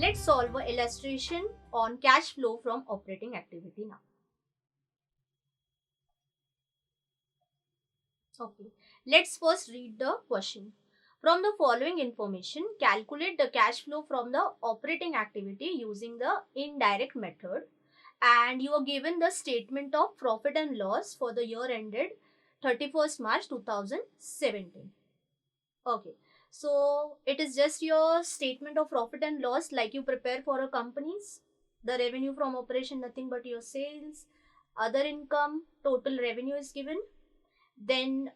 Let's solve an illustration on cash flow from operating activity now. Okay, let's first read the question. From the following information, calculate the cash flow from the operating activity using the indirect method, and you are given the statement of profit and loss for the year ended 31st March 2017. Okay, so it is just your statement of profit and loss like you prepare for a company's. The revenue from operation, nothing but your sales. Other income, total revenue is given. Then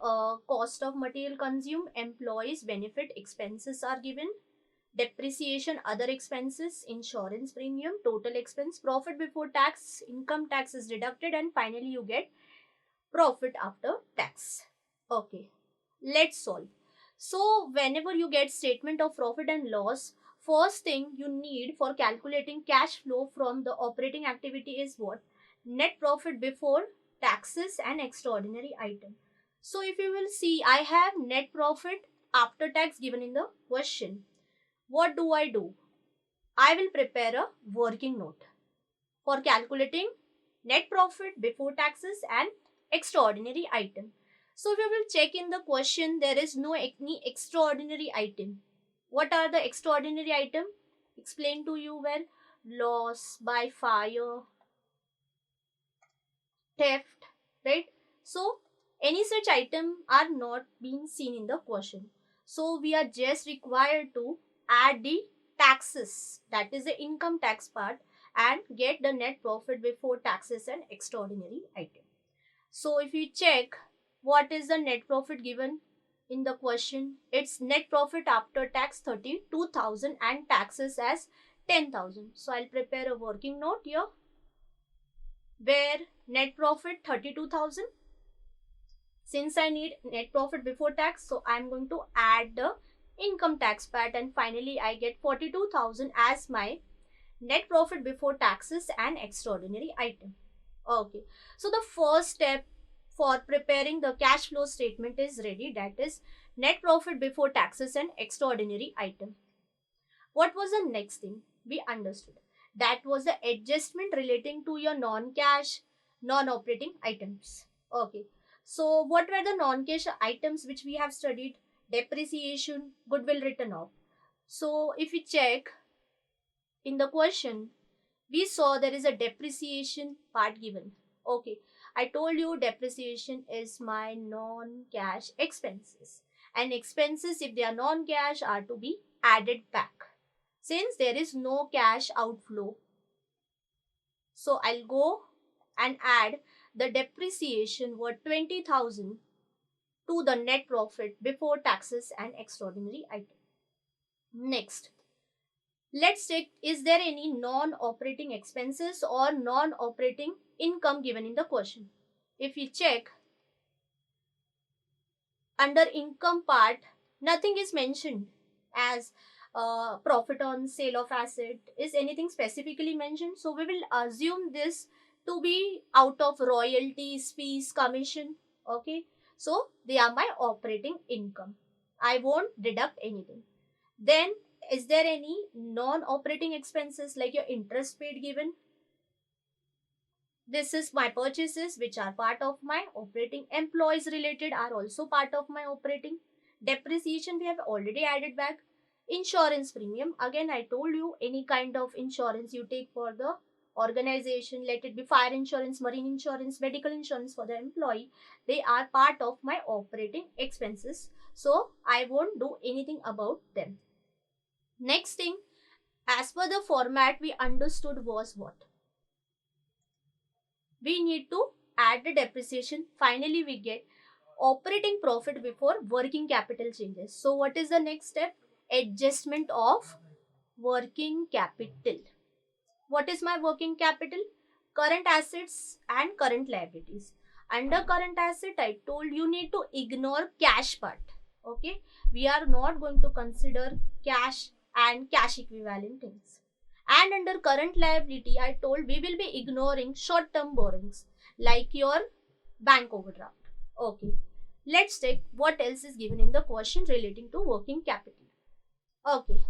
cost of material consumed, employees benefit expenses are given. Depreciation, other expenses, insurance premium, total expense, profit before tax, income tax is deducted, and finally you get profit after tax. Okay, let's solve. So whenever you get statement of profit and loss, first thing you need for calculating cash flow from the operating activity is what? Net profit before taxes and extraordinary item. So if you will see, I have net profit after tax given in the question. What do? I will prepare a working note for calculating net profit before taxes and extraordinary item. So if you will check in the question, there is no any extraordinary item. What are the extraordinary item? Explain to you well. Loss by fire, theft, right? So any such item are not being seen in the question. So we are just required to add the taxes, that is the income tax part, and get the net profit before taxes and extraordinary item. So if you check what is the net profit given in the question, it's net profit after tax 32,000 and taxes as 10,000. So I'll prepare a working note here where net profit 32,000. Since I need net profit before tax, so I'm going to add the income tax part, and finally I get 42,000 as my net profit before taxes and extraordinary item. Okay, so the first step for preparing the cash flow statement is ready, that is net profit before taxes and extraordinary item. What was the next thing? We understood that was the adjustment relating to your non-cash, non-operating items. Okay, so what were the non-cash items which we have studied? Depreciation, goodwill written off. So if we check in the question, we saw there is a depreciation part given. Okay, I told you depreciation is my non-cash expenses, and expenses, if they are non-cash, are to be added back since there is no cash outflow. So I'll go and add the depreciation worth 20,000 to the net profit before taxes and extraordinary item. Next, let's check, is there any non-operating expenses or non-operating income given in the question? If you check under income part, nothing is mentioned as profit on sale of asset. Is anything specifically mentioned? So we will assume this to be out of royalties, fees, commission. Okay, so they are my operating income. I won't deduct anything. Then is there any non-operating expenses like your interest paid given? This is my purchases which are part of my operating. Employees related are also part of my operating. Depreciation we have already added back. Insurance premium, again I told you, any kind of insurance you take for the organization, let it be fire insurance, marine insurance, medical insurance for the employee, they are part of my operating expenses, so I won't do anything about them. Next thing, as per the format we understood was what? We need to add the depreciation. Finally we get operating profit before working capital changes. So what is the next step? Adjustment of working capital. What is my working capital? Current assets and current liabilities. Under current asset, I told you need to ignore cash part. Okay, we are not going to consider cash and cash equivalent things. And under current liability, I told we will be ignoring short term borrowings like your bank overdraft. Okay, let's check what else is given in the question relating to working capital. Okay,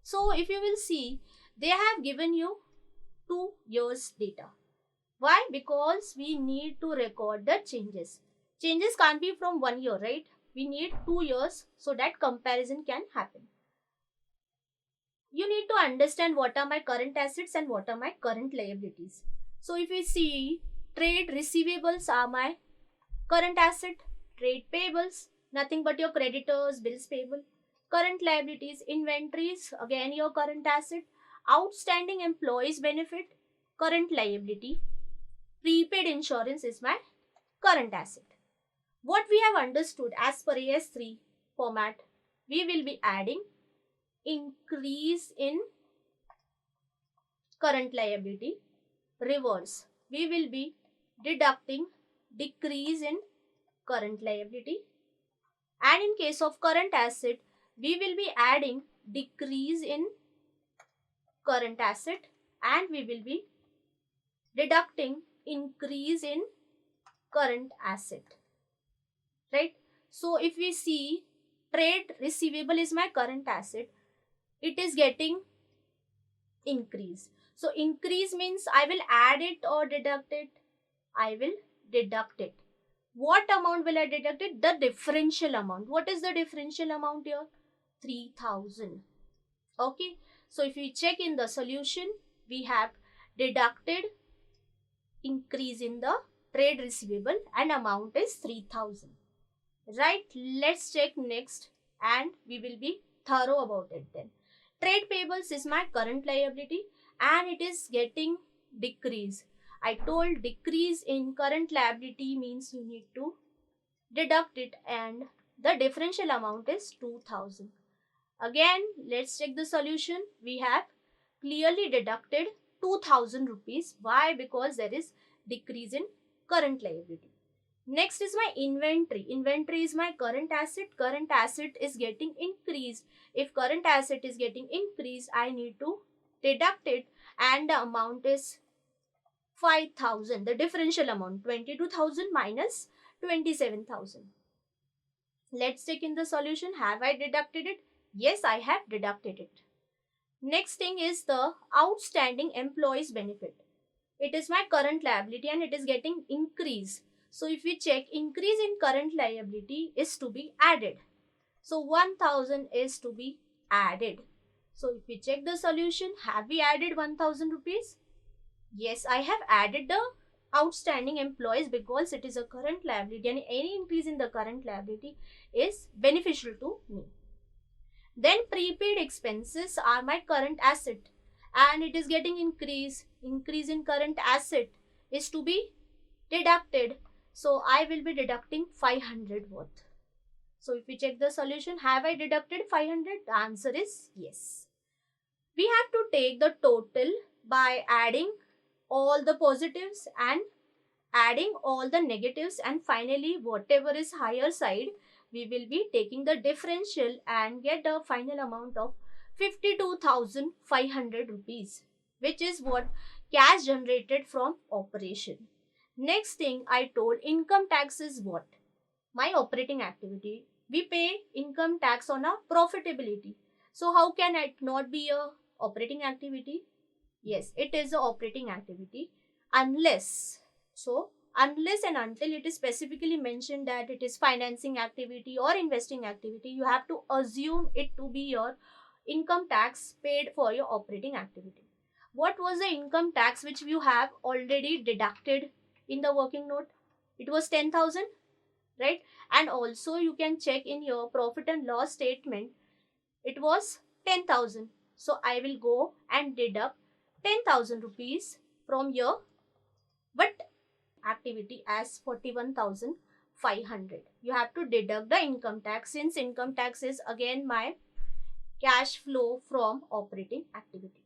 so if you will see, They have given you 2 years data. Why? Because we need to record the changes. Changes can't be from 1 year, right? We need 2 years so that comparison can happen. You need to understand what are my current assets and what are my current liabilities. So if we see, trade receivables are my current asset, trade payables, nothing but your creditors, bills payable, current liabilities, inventories, again your current asset, outstanding employees benefit, current liability, prepaid insurance is my current asset. What we have understood as per AS3 format, we will be adding increase in current liability, reverse. We will be deducting decrease in current liability, and in case of current asset, we will be adding decrease in current asset, and we will be deducting increase in current asset, right? So if we see, trade receivable is my current asset, it is getting increase. So increase means I will add it or deduct it? I will deduct it. What amount will I deduct it? The differential amount. What is the differential amount here? 3000. Okay. So if we check in the solution, we have deducted increase in the trade receivable and amount is 3000. Right. Let's check next and we will be thorough about it then. Trade payables is my current liability and it is getting decrease. I told decrease in current liability means you need to deduct it and the differential amount is 2000. Again, let's check the solution. We have clearly deducted 2000 rupees. Why? Because there is decrease in current liability. Next is my inventory. Inventory is my current asset. Current asset is getting increased. If current asset is getting increased, I need to deduct it and the amount is 5000. The differential amount 22,000 minus 27,000. Let's check in the solution. Have I deducted it? Yes, I have deducted it. Next thing is the outstanding employees benefit. It is my current liability and it is getting increased. So if we check, increase in current liability is to be added. So 1000 is to be added. So if we check the solution, have we added 1000 rupees? Yes, I have added the outstanding employees because it is a current liability and any increase in the current liability is beneficial to me. Then prepaid expenses are my current asset and it is getting increase. Increase in current asset is to be deducted. So I will be deducting 500 worth. So if we check the solution, have I deducted 500? The answer is yes. We have to take the total by adding all the positives and adding all the negatives, and finally whatever is higher side, we will be taking the differential and get a final amount of 52,500 rupees, which is what cash generated from operation. Next thing I told, income tax is what? My operating activity. We pay income tax on our profitability. So how can it not be a operating activity? Yes, it is a operating activity unless and until it is specifically mentioned that it is financing activity or investing activity, you have to assume it to be your income tax paid for your operating activity. What was the income tax which you have already deducted in the working note? It was 10,000, right? And also you can check in your profit and loss statement, it was 10,000. So I will go and deduct 10,000 rupees from your but activity as 41,500. You have to deduct the income tax since income tax is again my cash flow from operating activity.